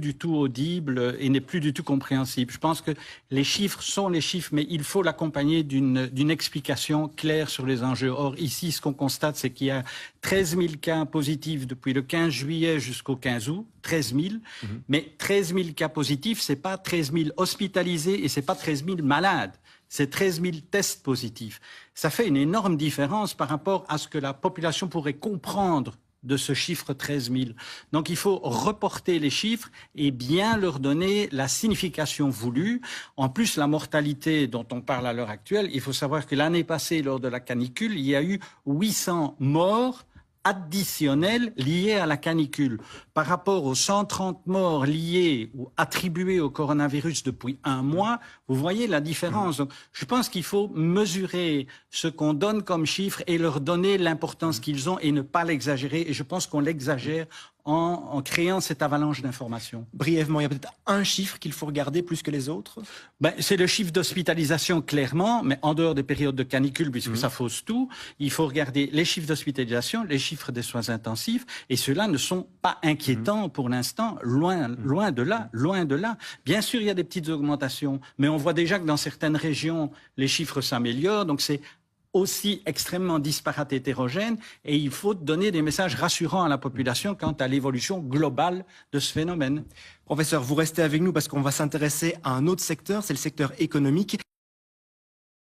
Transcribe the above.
du tout audible et n'est plus du tout compréhensible. Je pense que les chiffres sont les chiffres, mais il faut l'accompagner d'une explication claire sur les enjeux. Or, ici, ce qu'on constate, c'est qu'il y a 13 000 cas positifs depuis le 15 juillet jusqu'au 15 août. 13 000. Mais 13 000 cas positifs, c'est pas 13 000 hospitalisés et c'est pas 13 000 malades. C'est 13 000 tests positifs. Ça fait une énorme différence par rapport à ce que la population pourrait comprendre de ce chiffre 13 000. Donc il faut reporter les chiffres et bien leur donner la signification voulue. En plus, la mortalité dont on parle à l'heure actuelle, il faut savoir que l'année passée, lors de la canicule, il y a eu 800 morts additionnels liés à la canicule. Par rapport aux 130 morts liés ou attribués au coronavirus depuis un mois, vous voyez la différence. Donc, je pense qu'il faut mesurer ce qu'on donne comme chiffre et leur donner l'importance qu'ils ont et ne pas l'exagérer. Et je pense qu'on l'exagère en créant cette avalanche d'informations. Brièvement, il y a peut-être un chiffre qu'il faut regarder plus que les autres? C'est le chiffre d'hospitalisation, clairement, mais en dehors des périodes de canicule, puisque ça fausse tout, il faut regarder les chiffres d'hospitalisation, les chiffres des soins intensifs, et ceux-là ne sont pas inquiétants pour l'instant, loin de là, loin de là. Bien sûr, il y a des petites augmentations, mais on voit déjà que dans certaines régions, les chiffres s'améliorent, donc c'est aussi extrêmement disparate et hétérogène, et il faut donner des messages rassurants à la population quant à l'évolution globale de ce phénomène. Professeur, vous restez avec nous parce qu'on va s'intéresser à un autre secteur, c'est le secteur économique.